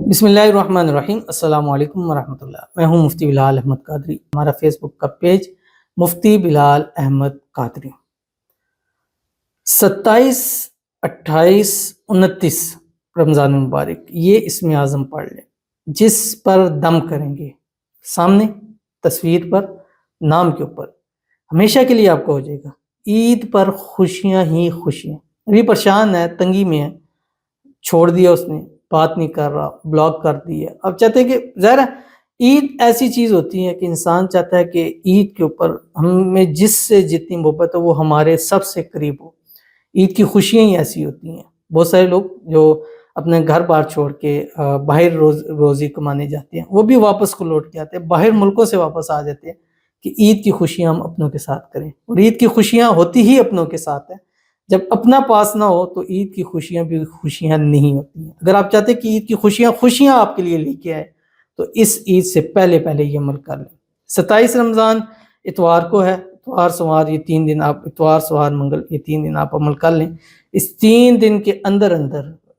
بسم اللہ الرحمن الرحیم۔ السلام علیکم ورحمۃ اللہ۔ میں ہوں مفتی بلال احمد قادری۔ ہمارا فیس بک کا پیج مفتی بلال احمد قادری۔ 27، 28، 29 رمضان مبارک، یہ اسم اعظم پڑھ لیں۔ جس پر دم کریں گے سامنے تصویر پر نام کے اوپر، ہمیشہ کے لیے آپ کو ہو جائے گا۔ عید پر خوشیاں ہی خوشیاں۔ ابھی پریشان ہے، تنگی میں ہے، چھوڑ دیا اس نے، بات نہیں کر رہا، بلاک کر دیا۔ اب چاہتے ہیں کہ ظاہر ہے عید ایسی چیز ہوتی ہے کہ انسان چاہتا ہے کہ عید کے اوپر ہمیں جس سے جتنی محبت ہو وہ ہمارے سب سے قریب ہو۔ عید کی خوشیاں ہی ایسی ہوتی ہیں۔ بہت سارے لوگ جو اپنے گھر بار چھوڑ کے باہر روزی کمانے جاتے ہیں، وہ بھی واپس کو لوٹ کے آتے ہیں، باہر ملکوں سے واپس آ جاتے ہیں کہ عید کی خوشیاں ہم اپنوں کے ساتھ کریں۔ اور عید کی خوشیاں ہوتی ہی اپنوں کے ساتھ ہیں۔ جب اپنا پاس نہ ہو تو عید کی خوشیاں بھی خوشیاں نہیں ہوتی ہیں۔ اگر آپ چاہتے ہیں کہ عید کی خوشیاں آپ کے لیے لے کے آئے تو اس عید سے پہلے یہ عمل کر لیں۔ 27 رمضان اتوار کو ہے، اتوار سوار یہ 3 دن آپ، اتوار سوار منگل یہ 3 دن آپ عمل کر لیں۔ اس 3 دن کے اندر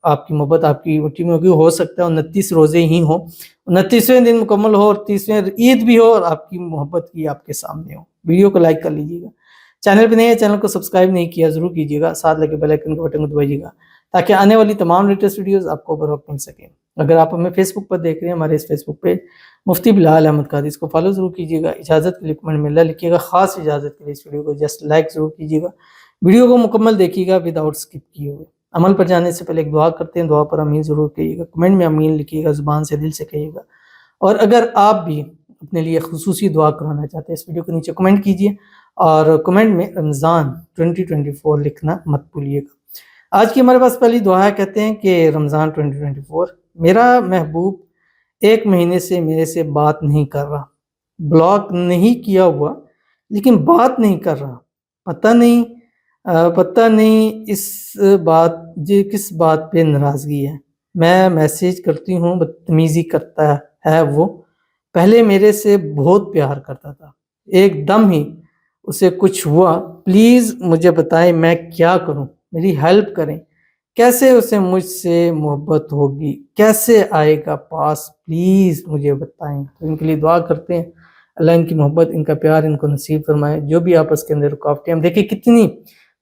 آپ کی محبت آپ کی وٹی میں ہوگی۔ ہو سکتا ہے 29 روزے ہی ہوں، 29ویں دن مکمل ہو اور 30ویں عید بھی ہو اور آپ کی محبت کی آپ کے سامنے ہو۔ ویڈیو کو لائک کر لیجیے گا۔ چینل پہ نہیں ہے، چینل کو سبسکرائب نہیں کیا ضرور کیجیے گا، ساتھ لگے بیل آئیکن کے بٹن کو دبائیے گا تاکہ آنے والی تمام لیٹسٹ ویڈیوز آپ کو بر وقت مل سکیں۔ اگر آپ ہمیں فیس بک پر دیکھ رہے ہیں، ہمارے اس فیس بک پہ مفتی بلال احمد قادری، اس کو فالو ضرور کیجیے گا۔ اجازت کے لیے کمنٹ میں اللہ لکھیے گا، خاص اجازت کے لیے اس ویڈیو کو جسٹ لائک ضرور کیجیے گا۔ ویڈیو کو مکمل دیکھیے گا وداؤٹ اسکپ کیے ہوئے۔ عمل پر جانے سے پہلے ایک دعا کرتے ہیں، دعا پر امین ضرور کہیے گا، کمنٹ میں امین لکھیے گا، زبان سے دل سے کہیے گا۔ اور اگر آپ بھی اپنے لیے خصوصی دعا کروانا چاہتے ہیں، اس ویڈیو کے نیچے کمنٹ کیجیے اور کمنٹ میں رمضان 2024 لکھنا مت بھولیے گا۔ آج کی ہمارے پاس پہلی دعا ہے، کہتے ہیں کہ رمضان 2024، میرا محبوب 1 مہینے سے میرے سے بات نہیں کر رہا، بلاک نہیں کیا ہوا لیکن بات نہیں کر رہا، پتہ نہیں کس بات پہ ناراضگی ہے۔ میں میسیج کرتی ہوں بدتمیزی کرتا ہے وہ، پہلے میرے سے بہت پیار کرتا تھا، ایک دم ہی اسے کچھ ہوا، پلیز مجھے بتائیں میں کیا کروں، میری ہیلپ کریں، کیسے اسے مجھ سے محبت ہوگی، کیسے آئے گا پاس، پلیز مجھے بتائیں۔ تو ان کے لیے دعا کرتے ہیں، اللہ ان کی محبت، ان کا پیار ان کو نصیب فرمائے۔ جو بھی آپس کے اندر رکاوٹیں، ہم دیکھیں کتنی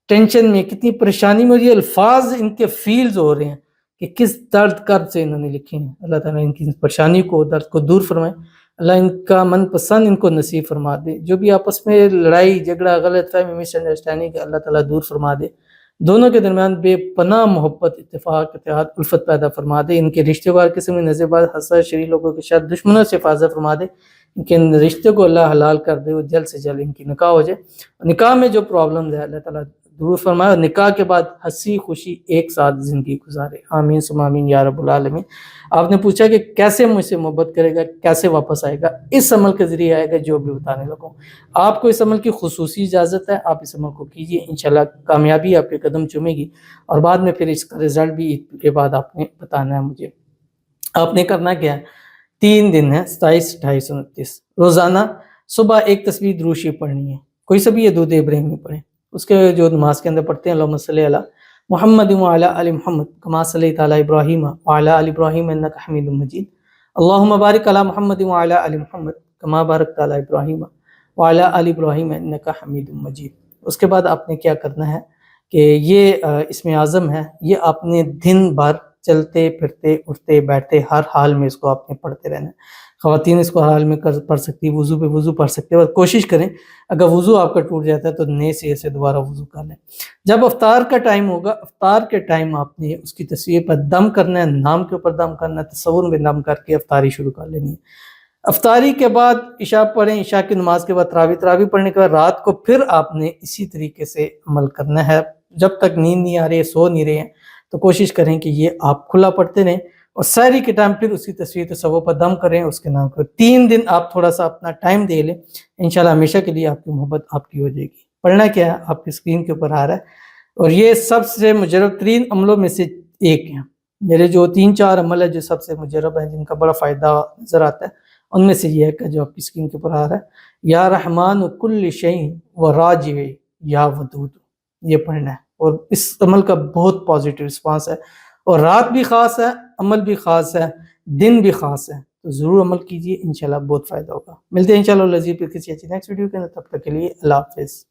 ٹینشن میں، کتنی پریشانی میں، یہ الفاظ ان کے فیلز ہو رہے ہیں کہ کس درد کرب سے انہوں نے لکھے ہیں۔ اللہ تعالیٰ ان کی پریشانی کو، درد کو دور فرمائے، اللہ ان کا من پسند ان کو نصیب فرما دے۔ جو بھی آپس میں لڑائی جھگڑا غلط فہمی مس انڈرسٹینڈنگ ہے، اللہ تعالیٰ دور فرما دے، دونوں کے درمیان بے پناہ محبت، اتفاق، اتحاد، الفت پیدا فرما دے۔ ان کے رشتے کو ہر قسم کی نظر باز، حسد، شری لوگوں کے شر، دشمنوں سے حفاظت فرما دے۔ ان کے رشتے کو اللہ حلال کر دے، وہ جلد سے جلد ان کی نکاح ہو جائے۔ نکاح میں جو پرابلمز ہے اللہ تعالیٰ دور فرمائے، اور نکاح کے بعد ہنسی خوشی ایک ساتھ زندگی گزارے۔ آمین ثم آمین یا رب العالمین۔ آپ نے پوچھا کہ کیسے مجھ سے محبت کرے گا، کیسے واپس آئے گا؟ اس عمل کے ذریعے آئے گا جو بھی بتانے لگوں۔ آپ کو اس عمل کی خصوصی اجازت ہے، آپ اس عمل کو کیجئے، انشاءاللہ کامیابی آپ کے قدم چومے گی، اور بعد میں پھر اس کا رزلٹ بھی عید کے بعد آپ نے بتانا ہے مجھے۔ آپ نے کرنا کیا ہے، 3 دن ہے، 27، 28، 29، روزانہ صبح ایک تسبیح درود شریف پڑھنی ہے، کوئی سا بھی یہ درود ابراہیمی پڑھیں۔ اس کے جو نماز کے اندر پڑھتے ہیں، اللہم صلی علی محمد وعلی آل محمد کما صلیت علی ابراہیم وعلی آل ابراہیم انک حمید مجید، اللہم بارک علی محمد وعلی آل محمد کما بارکت علی ابراہیم وعلی آل ابراہیم انک حمید مجید۔ اس کے بعد آپ نے کیا کرنا ہے کہ یہ اسم اعظم ہے، یہ آپ نے دن بھر چلتے پھرتے اٹھتے بیٹھتے ہر حال میں اس کو آپ نے پڑھتے رہنا ہے۔ خواتین اس کو ہر حال میں پڑھ سکتی، وضو پہ وضو پڑھ سکتے ہیں، اور کوشش کریں اگر وضو آپ کا ٹوٹ جاتا ہے تو نئے سرے سے دوبارہ وضو کر لیں۔ جب افطار کا ٹائم ہوگا، افطار کے ٹائم آپ نے اس کی تصویر پر دم کرنا ہے، نام کے اوپر دم کرنا ہے، تصور میں دم کر کے افطاری شروع کر لینی ہے۔ افطاری کے بعد عشاء پڑھیں، عشاء کی نماز کے بعد تراویح پڑھنے کے بعد رات کو پھر آپ نے اسی طریقے سے عمل کرنا ہے۔ جب تک نیند نہیں آ رہی ہے، سو نہیں رہے ہیں، تو کوشش کریں کہ یہ آپ کھلا پڑھتے رہیں، اور سحری کے ٹائم پھر اس کی تصویر تصور پر دم کریں، اس کے نام کو 3 دن آپ تھوڑا سا اپنا ٹائم دے لیں، انشاءاللہ ہمیشہ کے لیے آپ کی محبت آپ کی ہو جائے گی۔ پڑھنا کیا ہے آپ کی اسکرین کے اوپر آ رہا ہے، اور یہ سب سے مجرب ترین عملوں میں سے ایک ہے۔ میرے جو 3-4 عمل ہے جو سب سے مجرب ہیں، جن کا بڑا فائدہ نظر آتا ہے، ان میں سے یہ ہے کہ جو آپ کی اسکرین کے اوپر آ رہا ہے، یا رحمان کل شیء و راجع یا ودود، یہ پڑھنا ہے، اور اس عمل کا بہت پازیٹیو رسپانس ہے، اور رات بھی خاص ہے، عمل بھی خاص ہے۔ دن بھی خاص ہے، تو ضرور عمل کیجیے، انشاءاللہ بہت فائدہ ہوگا۔ ملتے ہیں انشاءاللہ لذیذ پھر کسی اچھی نیکسٹ ویڈیو کے اندر، تب تک کے لیے اللہ حافظ۔